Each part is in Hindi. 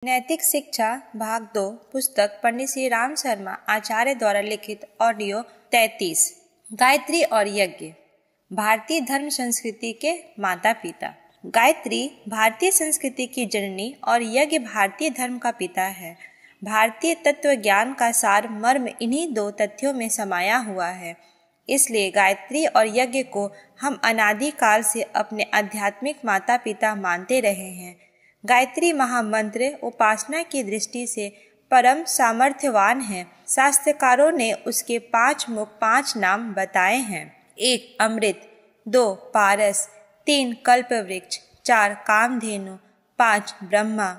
नैतिक शिक्षा भाग 2 पुस्तक पंडित श्री राम शर्मा आचार्य द्वारा लिखित ऑडियो 33। गायत्री और यज्ञ भारतीय धर्म संस्कृति के माता पिता। गायत्री भारतीय संस्कृति की जननी और यज्ञ भारतीय धर्म का पिता है। भारतीय तत्व ज्ञान का सार मर्म इन्हीं दो तथ्यों में समाया हुआ है। इसलिए गायत्री और यज्ञ को हम अनादि काल से अपने आध्यात्मिक माता पिता मानते रहे हैं। गायत्री महामंत्र उपासना की दृष्टि से परम सामर्थ्यवान है। शास्त्रकारों ने उसके 5 नाम बताए हैं। 1 अमृत, 2 पारस, 3 कल्पवृक्ष, 4 कामधेनु, 5 ब्रह्मा।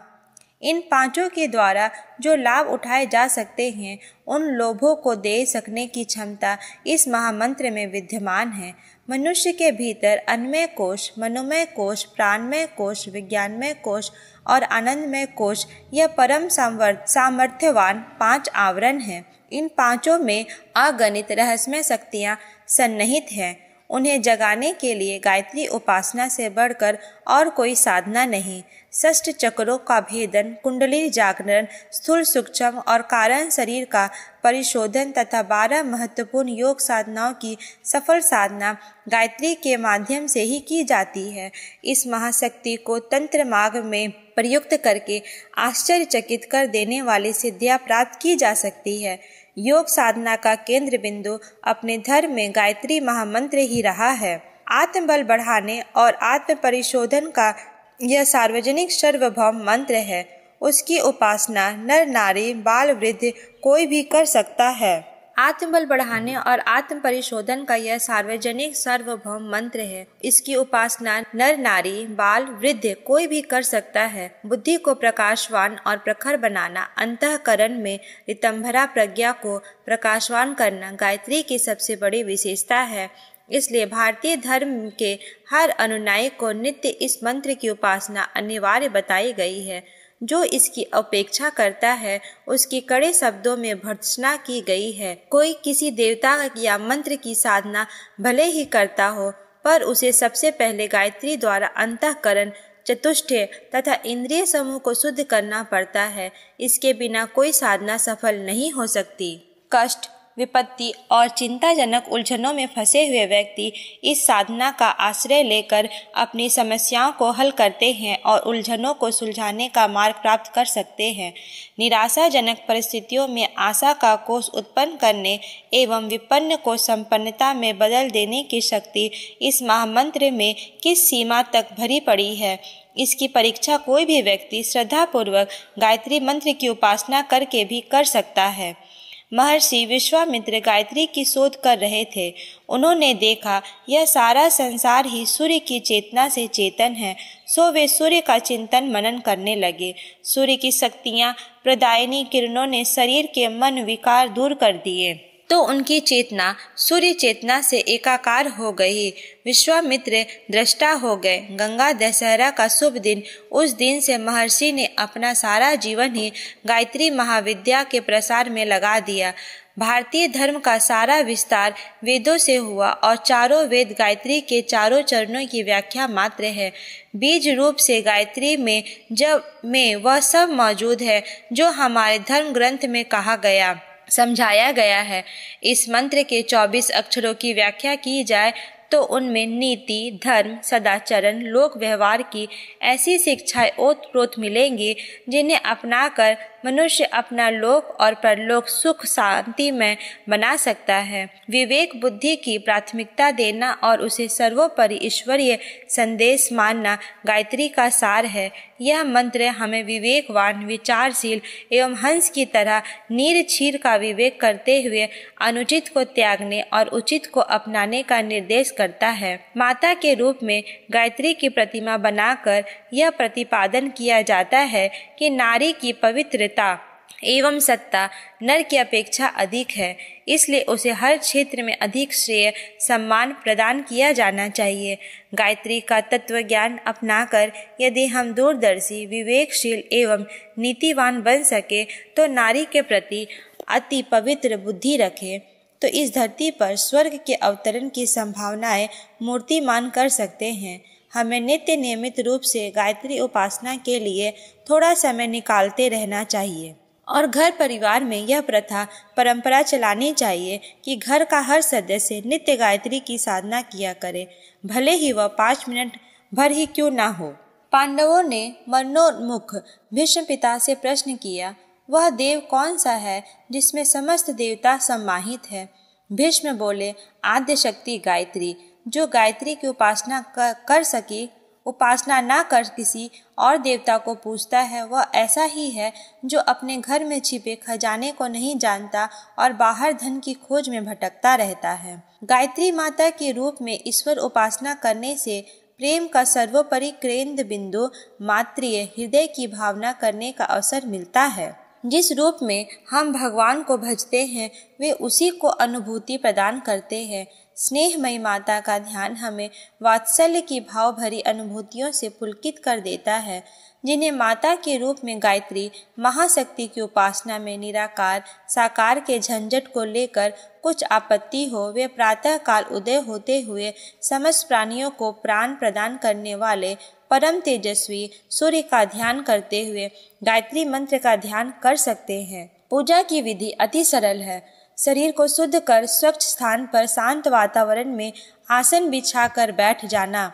इन पांचों के द्वारा जो लाभ उठाए जा सकते हैं उन लोभों को दे सकने की क्षमता इस महामंत्र में विद्यमान है। मनुष्य के भीतर अन्नमय कोश, मनोमय कोश, प्राणमय कोश, विज्ञानमय कोश और आनंदमय कोश यह परम सामर्थ्यवान 5 आवरण हैं। इन पांचों में अगणित रहस्यमय शक्तियाँ सन्निहित हैं। उन्हें जगाने के लिए गायत्री उपासना से बढ़कर और कोई साधना नहीं। 6 चक्रों का भेदन, कुंडली जागरण, स्थूल सूक्ष्म और कारण शरीर का परिशोधन तथा 12 महत्वपूर्ण योग साधनाओं की सफल साधना गायत्री के माध्यम से ही की जाती है। इस महाशक्ति को तंत्र मार्ग में प्रयुक्त करके आश्चर्यचकित कर देने वाली सिद्धियां प्राप्त की जा सकती है। योग साधना का केंद्र बिंदु अपने धर्म में गायत्री महामंत्र ही रहा है। आत्मबल बढ़ाने और आत्म परिशोधन का यह सार्वजनिक सार्वभौम मंत्र है। उसकी उपासना नर नारी बाल वृद्ध कोई भी कर सकता है। आत्मबल बढ़ाने और आत्म परिशोधन का यह सार्वजनिक सार्वभौम मंत्र है। इसकी उपासना नर नारी बाल वृद्ध कोई भी कर सकता है। बुद्धि को प्रकाशवान और प्रखर बनाना, अंतःकरण में रितंभरा प्रज्ञा को प्रकाशवान करना गायत्री की सबसे बड़ी विशेषता है। इसलिए भारतीय धर्म के हर अनुयायी को नित्य इस मंत्र की उपासना अनिवार्य बताई गई है। जो इसकी अपेक्षा करता है उसकी कड़े शब्दों में भर्त्सना की गई है। कोई किसी देवता या मंत्र की साधना भले ही करता हो, पर उसे सबसे पहले गायत्री द्वारा अंतःकरण, चतुष्टय तथा इंद्रिय समूह को शुद्ध करना पड़ता है। इसके बिना कोई साधना सफल नहीं हो सकती। कष्ट, विपत्ति और चिंताजनक उलझनों में फंसे हुए व्यक्ति इस साधना का आश्रय लेकर अपनी समस्याओं को हल करते हैं और उलझनों को सुलझाने का मार्ग प्राप्त कर सकते हैं। निराशाजनक परिस्थितियों में आशा का कोष उत्पन्न करने एवं विपन्न को संपन्नता में बदल देने की शक्ति इस महामंत्र में किस सीमा तक भरी पड़ी है। इसकी परीक्षा कोई भी व्यक्ति श्रद्धापूर्वक गायत्री मंत्र की उपासना करके भी कर सकता है। महर्षि विश्वामित्र गायत्री की शोध कर रहे थे। उन्होंने देखा यह सारा संसार ही सूर्य की चेतना से चेतन है, सो वे सूर्य का चिंतन मनन करने लगे। सूर्य की शक्तियाँ प्रदायिनी किरणों ने शरीर के मन विकार दूर कर दिए तो उनकी चेतना सूर्य चेतना से एकाकार हो गई। विश्वामित्र दृष्टा हो गए। गंगा दशहरा का शुभ दिन, उस दिन से महर्षि ने अपना सारा जीवन ही गायत्री महाविद्या के प्रसार में लगा दिया। भारतीय धर्म का सारा विस्तार वेदों से हुआ और चारों वेद गायत्री के चारों चरणों की व्याख्या मात्र है। बीज रूप से गायत्री में वह सब मौजूद है जो हमारे धर्म ग्रंथ में कहा गया समझाया गया है। इस मंत्र के 24 अक्षरों की व्याख्या की जाए तो उनमें नीति, धर्म, सदाचरण, लोक व्यवहार की ऐसी शिक्षाएं ओतप्रोत मिलेंगी जिन्हें अपनाकर मनुष्य अपना लोक और परलोक सुख शांति में बना सकता है। विवेक बुद्धि की प्राथमिकता देना और उसे सर्वोपरि ईश्वरीय संदेश मानना गायत्री का सार है। यह मंत्र हमें विवेकवान, विचारशील एवं हंस की तरह नीर क्षीर का विवेक करते हुए अनुचित को त्यागने और उचित को अपनाने का निर्देश करता है। माता के रूप में गायत्री की प्रतिमा बनाकर यह प्रतिपादन किया जाता है कि नारी की पवित्रता एवं सत्ता नर की अपेक्षा अधिक है, इसलिए उसे हर क्षेत्र में अधिक श्रेय सम्मान प्रदान किया जाना चाहिए। गायत्री का तत्व ज्ञान अपनाकर यदि हम दूरदर्शी, विवेकशील एवं नीतिवान बन सके तो नारी के प्रति अति पवित्र बुद्धि रखें तो इस धरती पर स्वर्ग के अवतरण की संभावनाएं मूर्तिमान कर सकते हैं। हमें नित्य नियमित रूप से गायत्री उपासना के लिए थोड़ा समय निकालते रहना चाहिए और घर परिवार में यह प्रथा परंपरा चलानी चाहिए कि घर का हर सदस्य नित्य गायत्री की साधना किया करे, भले ही वह 5 मिनट भर ही क्यों ना हो। पांडवों ने मरणोन्मुख भीष्म पिता से प्रश्न किया, वह देव कौन सा है जिसमें समस्त देवता सम्माहित है? भीष्म बोले, आद्य शक्ति गायत्री। जो गायत्री की उपासना कर सकी, उपासना ना कर किसी और देवता को पूजता है, वह ऐसा ही है जो अपने घर में छिपे खजाने को नहीं जानता और बाहर धन की खोज में भटकता रहता है। गायत्री माता के रूप में ईश्वर उपासना करने से प्रेम का सर्वोपरि केंद्र बिंदु मातृय हृदय की भावना करने का अवसर मिलता है। जिस रूप में हम भगवान को भजते हैं वे उसी को अनुभूति प्रदान करते हैं। स्नेहमयी माता का ध्यान हमें वात्सल्य की भाव भरी अनुभूतियों से पुलकित कर देता है। जिन्हें माता के रूप में गायत्री महाशक्ति की उपासना में निराकार साकार के झंझट को लेकर कुछ आपत्ति हो, वे प्रातः काल उदय होते हुए समस्त प्राणियों को प्राण प्रदान करने वाले परम तेजस्वी सूर्य का ध्यान करते हुए गायत्री मंत्र का ध्यान कर सकते हैं। पूजा की विधि अति सरल है। शरीर को शुद्ध कर स्वच्छ स्थान पर शांत वातावरण में आसन बिछाकर बैठ जाना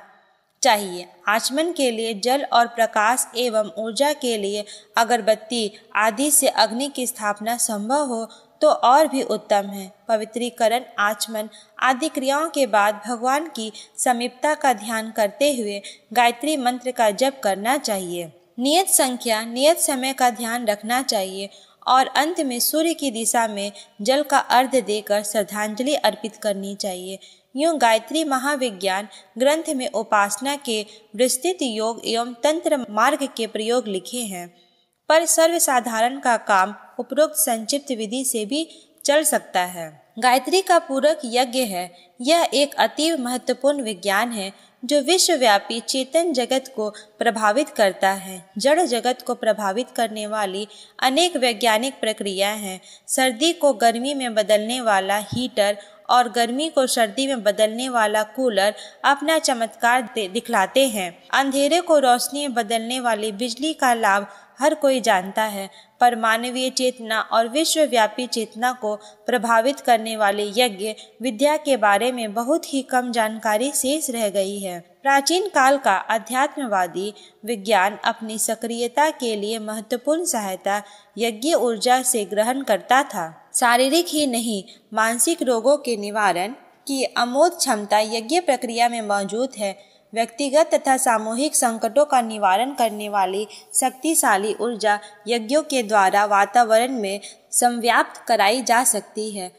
चाहिए। आचमन के लिए जल और प्रकाश एवं ऊर्जा के लिए अगरबत्ती आदि से अग्नि की स्थापना संभव हो तो और भी उत्तम है। पवित्रीकरण, आचमन आदि क्रियाओं के बाद भगवान की समीपता का ध्यान करते हुए गायत्री मंत्र का जप करना चाहिए। नियत संख्या, नियत समय का ध्यान रखना चाहिए और अंत में सूर्य की दिशा में जल का अर्घ्य देकर श्रद्धांजलि अर्पित करनी चाहिए। यूं गायत्री महाविज्ञान ग्रंथ में उपासना के विस्तृत योग एवं तंत्र मार्ग के प्रयोग लिखे हैं, पर सर्वसाधारण का काम उपरोक्त संक्षिप्त विधि से भी चल सकता है। गायत्री का पूरक यज्ञ है। यह एक अति महत्वपूर्ण विज्ञान है जो विश्वव्यापी चेतन जगत को प्रभावित करता है। जड़ जगत को प्रभावित करने वाली अनेक वैज्ञानिक प्रक्रियाएं हैं। सर्दी को गर्मी में बदलने वाला हीटर और गर्मी को सर्दी में बदलने वाला कूलर अपना चमत्कार दिखलाते हैं। अंधेरे को रोशनी में बदलने वाली बिजली का लाभ हर कोई जानता है, पर मानवीय चेतना और विश्वव्यापी चेतना को प्रभावित करने वाले यज्ञ विद्या के बारे में बहुत ही कम जानकारी शेष रह गई है। प्राचीन काल का अध्यात्मवादी विज्ञान अपनी सक्रियता के लिए महत्वपूर्ण सहायता यज्ञ ऊर्जा से ग्रहण करता था। शारीरिक ही नहीं, मानसिक रोगों के निवारण की अमोघ क्षमता यज्ञ प्रक्रिया में मौजूद है। व्यक्तिगत तथा सामूहिक संकटों का निवारण करने वाली शक्तिशाली ऊर्जा यज्ञों के द्वारा वातावरण में संव्याप्त कराई जा सकती है।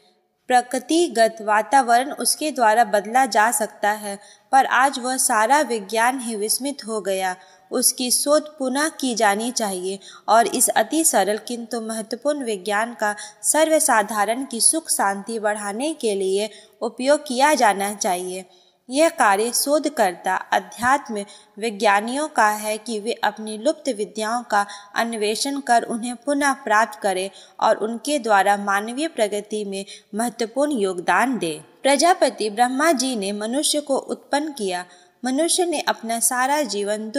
प्रकृतिगत वातावरण उसके द्वारा बदला जा सकता है, पर आज वह सारा विज्ञान ही विस्मित हो गया। उसकी शोध पुनः की जानी चाहिए और इस अति सरल किंतु महत्वपूर्ण विज्ञान का सर्वसाधारण की सुख शांति बढ़ाने के लिए उपयोग किया जाना चाहिए। यह कार्य शोधकर्ता अध्यात्म विज्ञानियों का है कि वे अपनी लुप्त विद्याओं का अन्वेषण कर उन्हें पुनः प्राप्त करें और उनके द्वारा मानवीय प्रगति में महत्वपूर्ण योगदान दें। प्रजापति ब्रह्मा जी ने मनुष्य को उत्पन्न किया। मनुष्य ने अपना सारा जीवन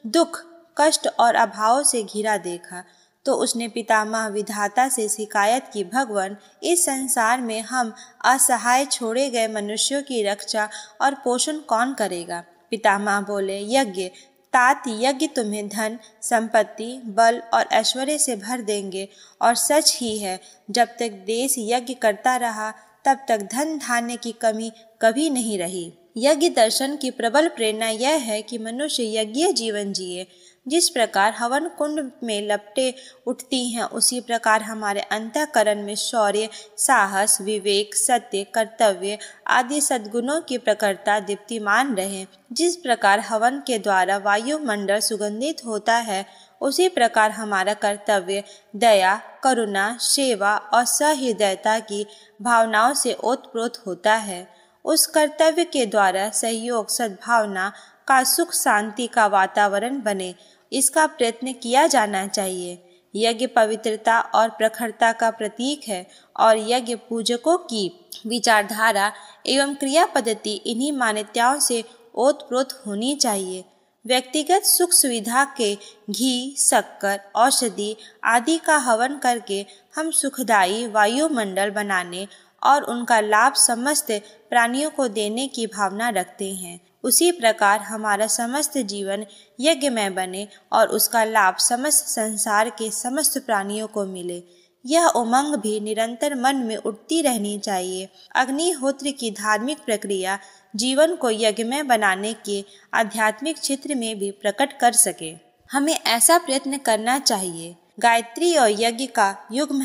दुख, कष्ट और अभाव से घिरा देखा, तो उसने पितामह विधाता से शिकायत की, भगवान, इस संसार में हम असहाय छोड़े गए मनुष्यों की रक्षा और पोषण कौन करेगा? पितामह बोले, यज्ञ। तात यज्ञ तुम्हें धन, संपत्ति, बल और ऐश्वर्य से भर देंगे। और सच ही है, जब तक देश यज्ञ करता रहा तब तक धन धान्य की कमी कभी नहीं रही। यज्ञ दर्शन की प्रबल प्रेरणा यह है कि मनुष्य यज्ञीय जीवन जिए। जिस प्रकार हवन कुंड में लपटें उठती हैं, उसी प्रकार हमारे अंतःकरण में शौर्य, साहस, विवेक, सत्य, कर्तव्य आदि सद्गुणों की प्रखरता दीप्तिमान रहे। जिस प्रकार हवन के द्वारा वायुमंडल सुगंधित होता है, उसी प्रकार हमारा कर्तव्य दया, करुणा, सेवा और सहृदयता की भावनाओं से ओतप्रोत होता है। उस कर्तव्य के द्वारा सहयोग, सद्भावना का सुख शांति का वातावरण बने, इसका प्रयत्न किया जाना चाहिए। यज्ञ पवित्रता और प्रखरता का प्रतीक है और यज्ञ पूजकों की विचारधारा एवं क्रिया पद्धति इन्हीं मान्यताओं से ओतप्रोत होनी चाहिए। व्यक्तिगत सुख सुविधा के घी, शक्कर, औषधि आदि का हवन करके हम सुखदायी वायुमंडल बनाने और उनका लाभ समस्त प्राणियों को देने की भावना रखते हैं। उसी प्रकार हमारा समस्त जीवन यज्ञमय बने और उसका लाभ समस्त संसार के समस्त प्राणियों को मिले। यह उमंग भी निरंतर मन में उठती रहनी चाहिए। अग्निहोत्र की धार्मिक प्रक्रिया जीवन को यज्ञमय बनाने के आध्यात्मिक क्षेत्र में भी प्रकट कर सके। हमें ऐसा प्रयत्न करना चाहिए। गायत्री और यज्ञ का युग्म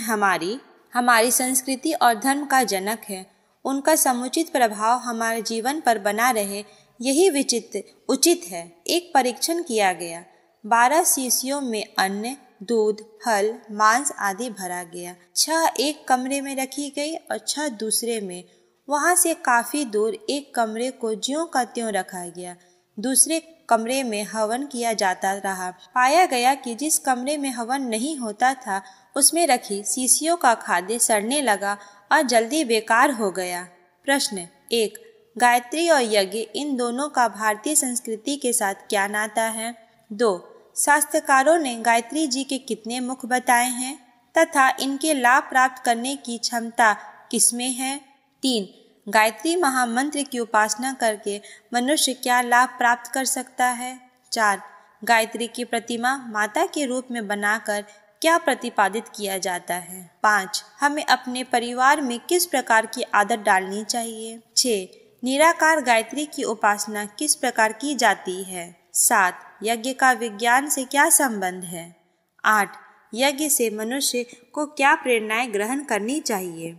हमारी संस्कृति और धर्म का जनक है। उनका समुचित प्रभाव हमारे जीवन पर बना रहे, यही उचित है। एक परीक्षण किया गया। 12 शीशियों में अन्न, दूध, फल, मांस आदि भरा गया। 6 एक कमरे में रखी गई और 6 दूसरे में। वहां से काफी दूर एक कमरे को ज्यों का त्यों रखा गया। दूसरे कमरे में हवन किया जाता रहा। पाया गया कि जिस कमरे में हवन नहीं होता था उसमें रखी शीशियों का खाद्य सड़ने लगा और जल्दी बेकार हो गया। प्रश्न 1। गायत्री और यज्ञ इन दोनों का भारतीय संस्कृति के साथ क्या नाता है? 2। शास्त्रकारों ने गायत्री जी के कितने मुख बताए हैं तथा इनके लाभ प्राप्त करने की क्षमता किसमें है? 3। गायत्री महामंत्र की उपासना करके मनुष्य क्या लाभ प्राप्त कर सकता है? 4। गायत्री की प्रतिमा माता के रूप में बनाकर क्या प्रतिपादित किया जाता है? 5। हमें अपने परिवार में किस प्रकार की आदत डालनी चाहिए? 6। निराकार गायत्री की उपासना किस प्रकार की जाती है? 7। यज्ञ का विज्ञान से क्या संबंध है? 8। यज्ञ से मनुष्य को क्या प्रेरणाएं ग्रहण करनी चाहिए?